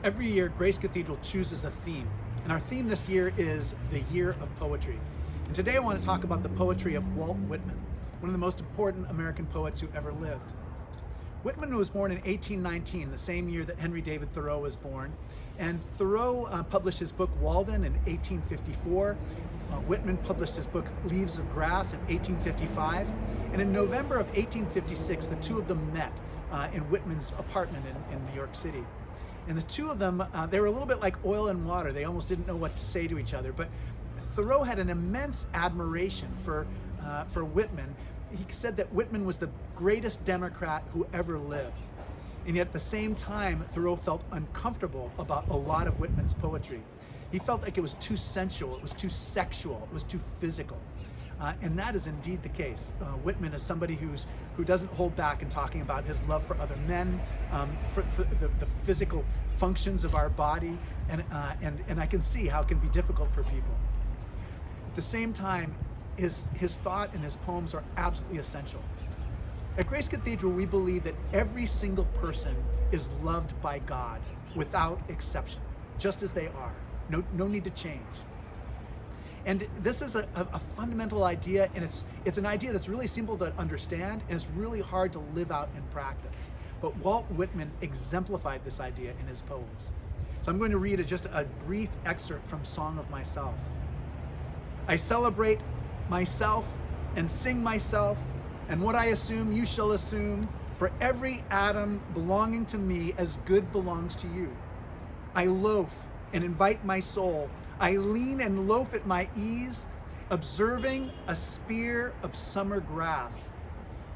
Every year, Grace Cathedral chooses a theme, and our theme this year is the Year of Poetry. And today I want to talk about the poetry of Walt Whitman, one of the most important American poets who ever lived. Whitman was born in 1819, the same year that Henry David Thoreau was born, and Thoreau published his book Walden in 1854. Whitman published his book Leaves of Grass in 1855, and in November of 1856, the two of them met in Whitman's apartment in New York City. And the two of them, they were a little bit like oil and water. They almost didn't know what to say to each other. But Thoreau had an immense admiration for Whitman. He said that Whitman was the greatest Democrat who ever lived. And yet at the same time, Thoreau felt uncomfortable about a lot of Whitman's poetry. He felt like it was too sensual, it was too sexual, it was too physical. And that is indeed the case. Whitman is somebody who doesn't hold back in talking about his love for other men, for the physical functions of our body, and I can see how it can be difficult for people. At the same time, his thought and his poems are absolutely essential. At Grace Cathedral, we believe that every single person is loved by God without exception, just as they are. No need to change. And this is a fundamental idea, and it's an idea that's really simple to understand, and it's really hard to live out in practice. But Walt Whitman exemplified this idea in his poems. So I'm going to read just a brief excerpt from Song of Myself. I celebrate myself and sing myself, and what I assume you shall assume, for every atom belonging to me as good belongs to you. I loaf and invite my soul. I lean and loaf at my ease, observing a spear of summer grass.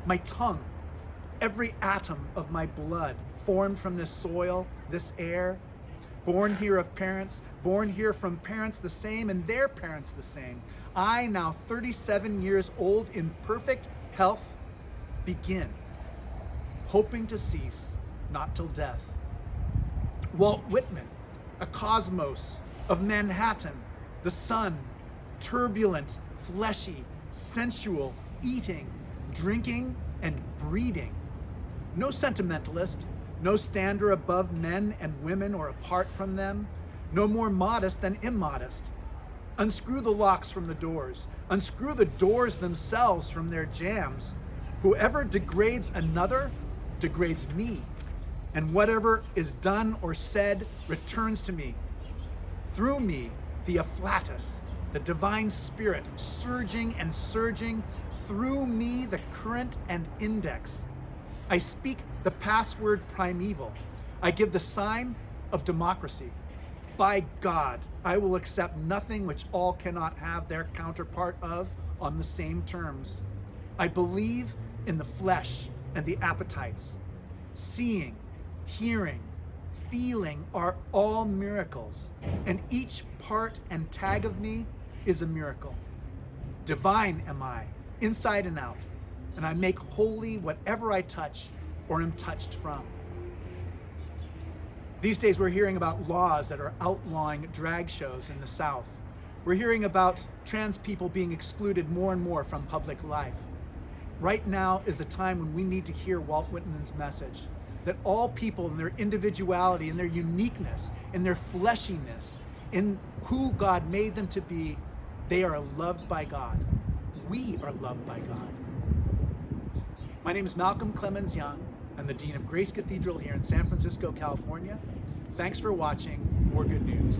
My tongue, every atom of my blood, formed from this soil, this air, born here of parents, born here from parents the same and their parents the same. I, now 37 years old, in perfect health, begin, hoping to cease, not till death. Walt Whitman, a cosmos of Manhattan, the sun, turbulent, fleshy, sensual, eating, drinking, and breeding. No sentimentalist, no stander above men and women or apart from them, no more modest than immodest. Unscrew the locks from the doors, unscrew the doors themselves from their jambs. Whoever degrades another degrades me, and whatever is done or said returns to me. Through me, the afflatus, the divine spirit, surging and surging, through me the current and index. I speak the password primeval. I give the sign of democracy. By God, I will accept nothing which all cannot have their counterpart of on the same terms. I believe in the flesh and the appetites. Seeing, hearing, feeling are all miracles, and each part and tag of me is a miracle. Divine am I, inside and out, and I make holy whatever I touch or am touched from. These days we're hearing about laws that are outlawing drag shows in the South. We're hearing about trans people being excluded more and more from public life. Right now is the time when we need to hear Walt Whitman's message, that all people in their individuality, in their uniqueness, in their fleshiness, in who God made them to be, they are loved by God. We are loved by God. My name is Malcolm Clemens Young. I'm the Dean of Grace Cathedral here in San Francisco, California. Thanks for watching More Good News.